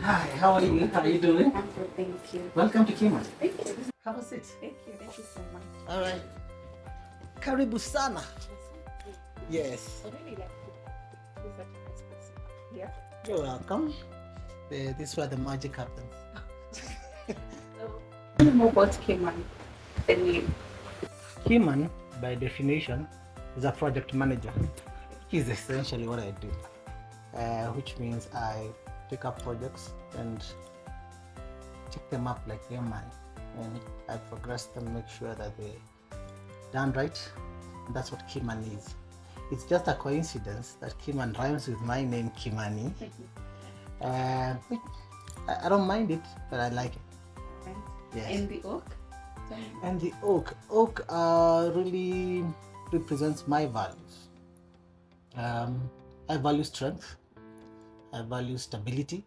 Hi, how are you? How are you doing? I'm good, thank you. Welcome to Keyman. Thank you. Have a seat. Thank you so much. All right. Karibu sana. Yes. I really like to do such a nice person. Yeah. You're welcome. This is where the magic happens. So, tell me more about Keyman, the name. Keyman, by definition, is a project manager. Which is essentially what I do, which means I pick up projects and check them up like they're mine, and I progress them, make sure that they're done right. And that's what Keyman is. It's just a coincidence that Keyman rhymes with my name, Kimani. I don't mind it, but I like it. Right. Yes. And the oak? And the oak really represents my values. I value strength. I value stability.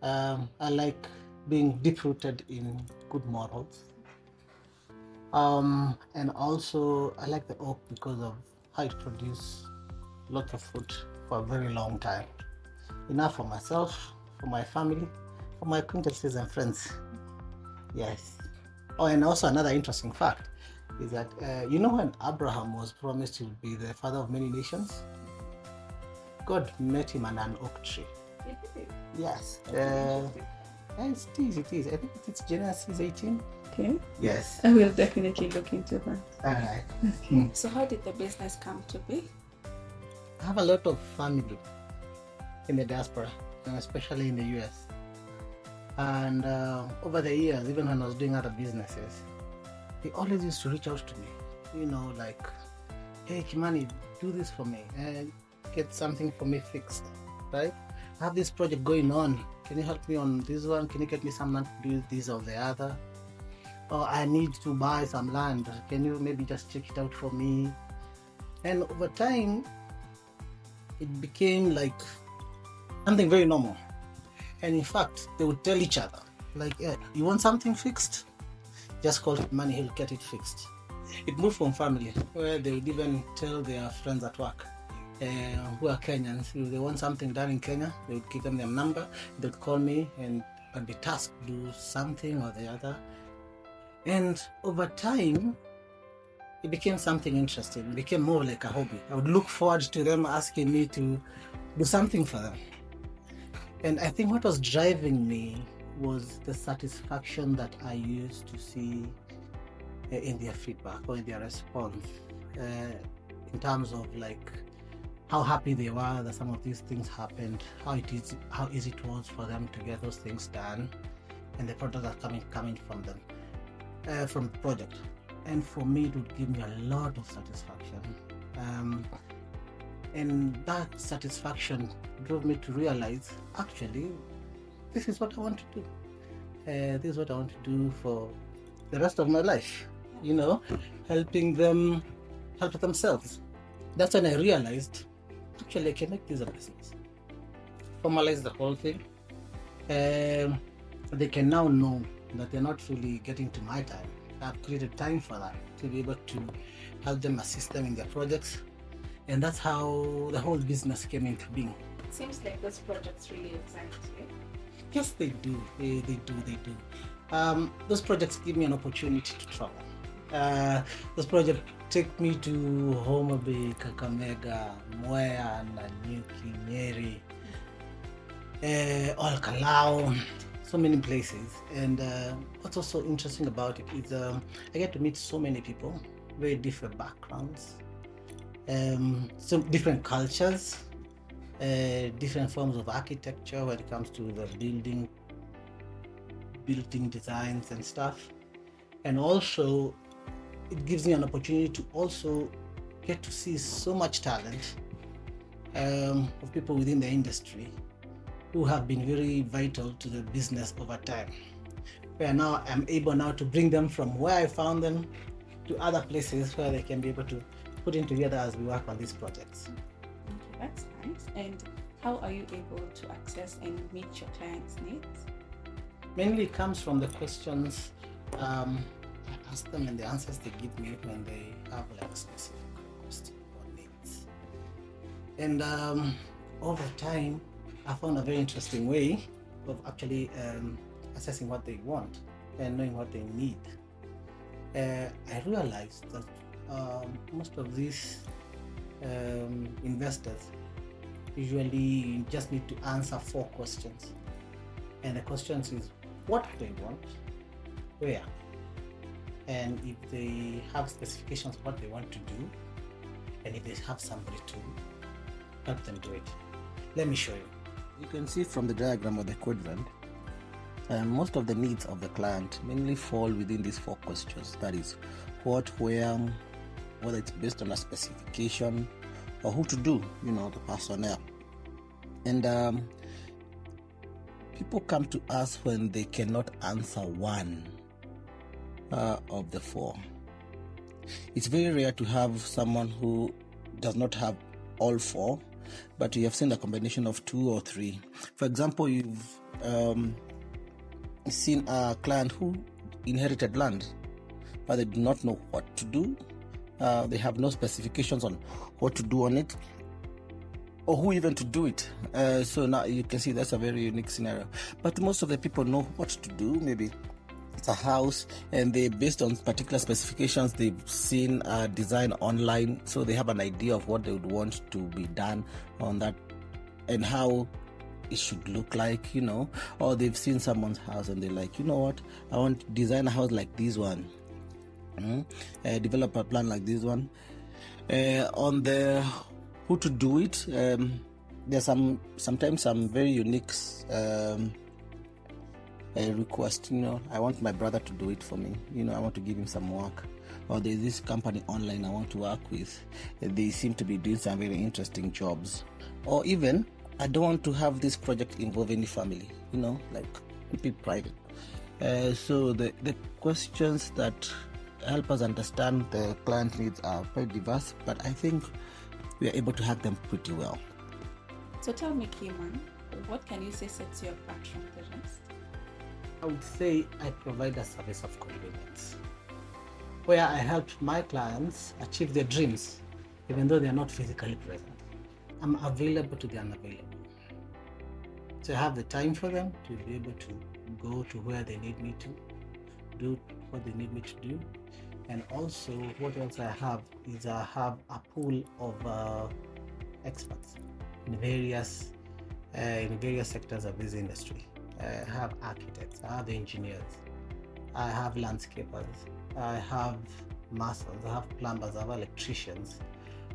I like being deep rooted in good morals. And also I like the oak because of how it produces lots of fruit for a very long time. Enough for myself, for my family, for my acquaintances and friends. Yes. Oh, and also another interesting fact is that when Abraham was promised to be the father of many nations, God met him under an oak tree. Yes. It is. I think it's Genesis 18. Okay. Yes. I will definitely look into that. All right. Okay. So how did the business come to be? I have a lot of family in the diaspora, and especially in the US. And over the years, even when I was doing other businesses, they always used to reach out to me, like, hey, Kimani, do this for me and get something for me fixed, right? I have this project going on. Can you help me on this one? Can you get me someone to do this or the other? Or I need to buy some land. Can you maybe just check it out for me? And over time, it became like something very normal. And in fact, they would tell each other, like, you want something fixed? Just call Kimani, he'll get it fixed. It moved from family, where they would even tell their friends at work, who are Kenyans, if they want something done in Kenya, they would give them their number, they would call me and be tasked to do something or the other. And over time, it became something interesting. It became more like a hobby. I would look forward to them asking me to do something for them. And I think what was driving me was the satisfaction that I used to see in their feedback or in their response, in terms of like how happy they were that some of these things happened, how easy it was for them to get those things done, and the product that coming from them, from the project. And for me, it would give me a lot of satisfaction. And that satisfaction drove me to realize, actually, this is what I want to do. This is what I want to do for the rest of my life, helping them help themselves. That's when I realized, actually, I can make this a business. Formalize the whole thing. They can now know that they're not really getting to my time. I've created time for that to be able to help them, assist them in their projects. And that's how the whole business came into being. It seems like those projects really excite you. Yes, they do. They do. Those projects give me an opportunity to travel. Those projects take me to Homa Bay, Kakamega, Mwea, Nanyuki, Nyeri, Olkalau, so many places. And what's also interesting about it is I get to meet so many people, very different backgrounds, some different cultures, different forms of architecture when it comes to the building designs and stuff. And also it gives me an opportunity to also get to see so much talent of people within the industry who have been very vital to the business over time, where now I'm able now to bring them from where I found them to other places where they can be able to put in together as we work on these projects. Okay, that's nice. And how are you able to access and meet your clients' needs? Mainly it comes from the questions I ask them and the answers they give me when they have like specific questions or needs. And over time, I found a very interesting way of actually assessing what they want and knowing what they need, I realized that most of these investors usually just need to answer 4 questions. And the questions is what do they want, where, and if they have specifications of what they want to do, and if they have somebody to help them do it. Let me show you. You can see from the diagram of the quadrant, most of the needs of the client mainly fall within these 4 questions. That is, what, where, whether it's based on a specification, or who to do, the personnel. And people come to us when they cannot answer one of the 4. It's very rare to have someone who does not have all 4, but you have seen a combination of 2 or 3. For example, you've seen a client who inherited land, but they do not know what to do. They have no specifications on what to do on it, or who even to do it. So now you can see that's a very unique scenario. But most of the people know what to do. Maybe it's a house, and they, based on particular specifications, they've seen a design online, so they have an idea of what they would want to be done on that and how it should look like, or they've seen someone's house and they're like, what, I want to design a house like this one, develop a plan like this one. On the who to do it, there's sometimes some very unique request. I want my brother to do it for me. I want to give him some work. Or there's this company online I want to work with. They seem to be doing some very interesting jobs. Or even, I don't want to have this project involve any family. Like keep it private. So the questions that help us understand the client needs are very diverse, but I think we are able to hack them pretty well. So tell me, Keyman, what can you say sets you apart from the rest? I would say I provide a service of convenience, where I help my clients achieve their dreams, even though they are not physically present. I'm available to the unavailable. So I have the time for them to be able to go to where they need me to, do what they need me to do. And also, what else I have is I have a pool of experts in various sectors of this industry. I have architects, I have engineers, I have landscapers, I have masons, I have plumbers, I have electricians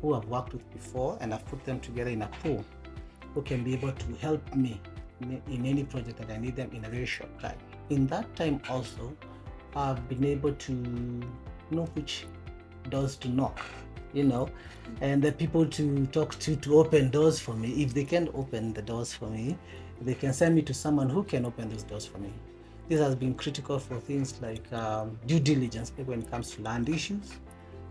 who I've worked with before, and I've put them together in a pool who can be able to help me in any project that I need them in a very short time. In that time also, I've been able to know which doors to knock, and the people to talk to open doors for me. If they can't open the doors for me, they can send me to someone who can open those doors for me. This has been critical for things like due diligence when it comes to land issues,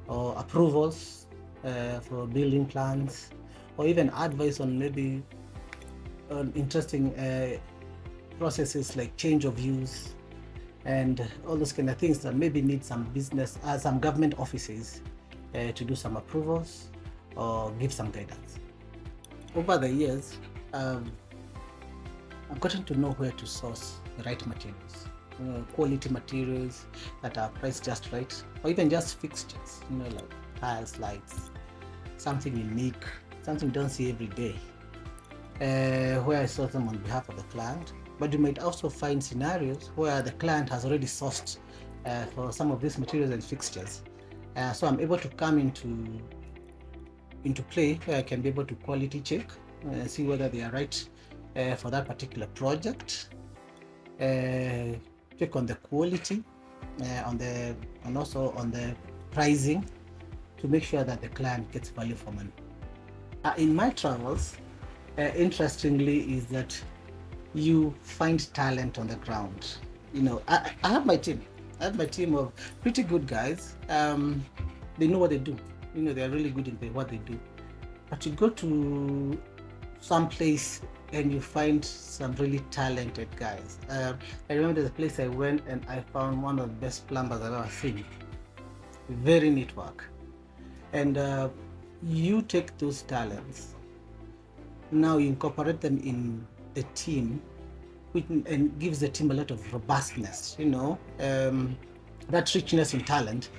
or approvals for building plans, or even advice on maybe interesting processes like change of use and all those kind of things that maybe need some some government offices to do some approvals or give some guidance. Over the years, I've gotten to know where to source the right materials, quality materials that are priced just right, or even just fixtures, like tiles, lights, something unique, something you don't see every day, where I source them on behalf of the client. But you might also find scenarios where the client has already sourced for some of these materials and fixtures. So I'm able to come into play where I can be able to quality check, see whether they are right for that particular project, check on the quality, and also on the pricing, to make sure that the client gets value for money. In my travels, interestingly, is that you find talent on the ground. I have my team. I have my team of pretty good guys. They know what they do. They're really good in what they do. But you go to some place and you find some really talented guys. I remember there's a place I went and I found one of the best plumbers I've ever seen. Very neat work. And you take those talents, now you incorporate them in the team and gives the team a lot of robustness, that richness in talent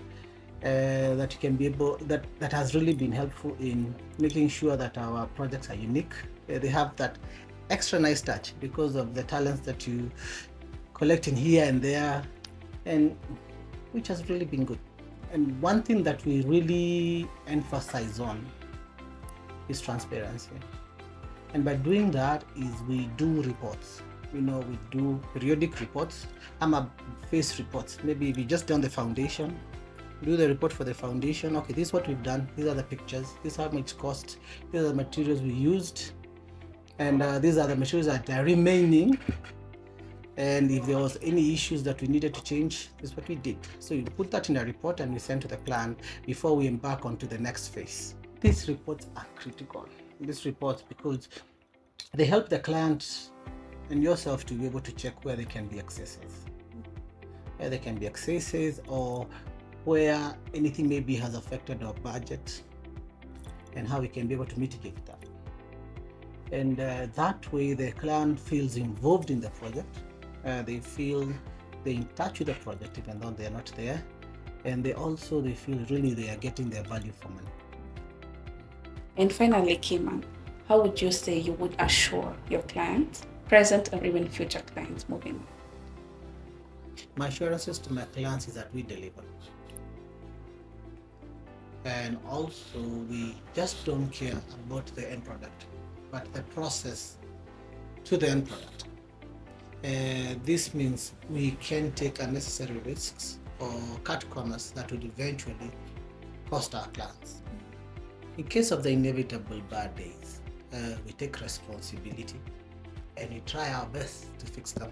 that you can be able, that has really been helpful in making sure that our projects are unique. They have that extra nice touch because of the talents that you collect in here and there, and which has really been good. And one thing that we really emphasize on is transparency. And by doing that is we do reports. We do periodic reports. I'm a face reports. Maybe if you just done the foundation, do the report for the foundation. Okay, this is what we've done. These are the pictures. This is how much it cost. These are the materials we used. And these are the materials that are remaining. And if there was any issues that we needed to change, this is what we did. So you put that in a report and we send to the client before we embark onto the next phase. These reports are critical. These reports, because they help the client and yourself to be able to check where there can be excesses. Where there can be excesses, or where anything maybe has affected our budget, and how we can be able to mitigate that. And that way the client feels involved in the project. They feel they're in touch with the project even though they're not there. And they feel really they are getting their value for money. And finally, Keyman, how would you say you would assure your clients, present or even future clients, moving on? My assurances to my clients is that we deliver. And also we just don't care about the end product, but the process to the end product. This means we can take unnecessary risks or cut corners that would eventually cost our clients. In case of the inevitable bad days, we take responsibility and we try our best to fix them.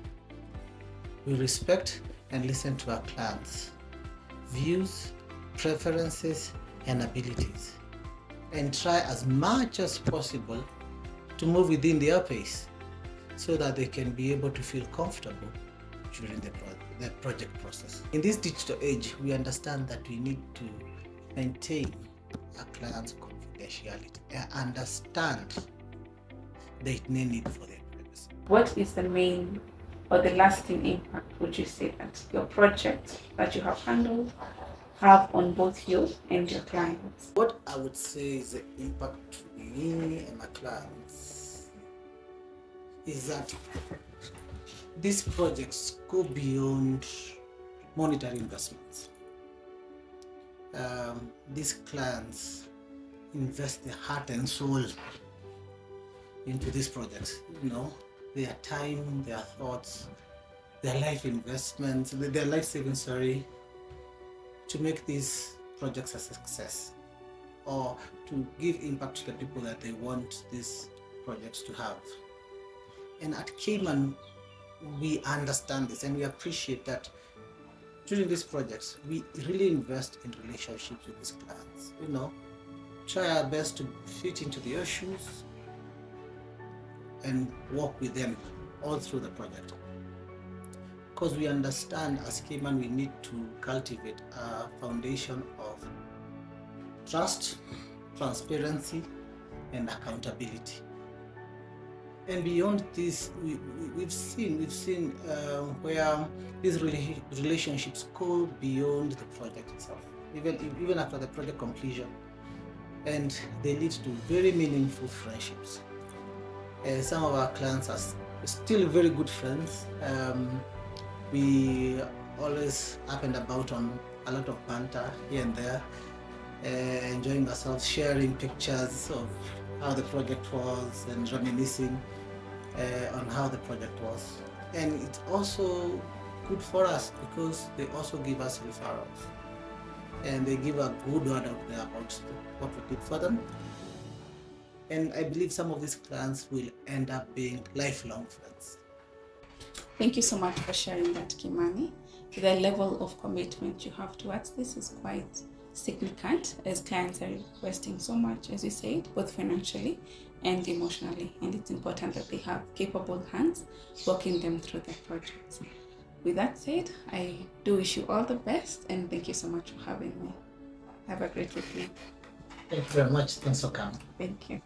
We respect and listen to our clients' views, preferences, and abilities, and try as much as possible to move within their pace so that they can be able to feel comfortable during the project process. In this digital age, we understand that we need to maintain our clients' confidentiality and understand the need for their privacy. What is the main or the lasting impact, would you say, that your project that you have handled have on both you and your clients? What I would say is the impact to me and my clients is that these projects go beyond monetary investments. These clients invest their heart and soul into these projects, their time, their thoughts, their life investments, their life savings, to make these projects a success, or to give impact to the people that they want these projects to have. And at Keyman, we understand this and we appreciate that during these projects, we really invest in relationships with these clients. Try our best to fit into their shoes and work with them all through the project. Because we understand as Keyman, we need to cultivate a foundation of trust, transparency, and accountability. And beyond this, we've seen where these relationships go beyond the project itself, even after the project completion, and they lead to very meaningful friendships. Some of our clients are still very good friends. We always up and about on a lot of banter here and there, enjoying ourselves, sharing pictures of how the project was and reminiscing on how the project was. And it's also good for us because they also give us referrals and they give a good word out there about what we did for them. And I believe some of these clients will end up being lifelong friends. Thank you so much for sharing that, Kimani. The level of commitment you have towards this is quite significant, as clients are requesting so much, as you said, both financially and emotionally. And it's important that they have capable hands walking them through their projects. With that said, I do wish you all the best and thank you so much for having me. Have a great evening. Thank you very much. Thanks for coming. Thank you.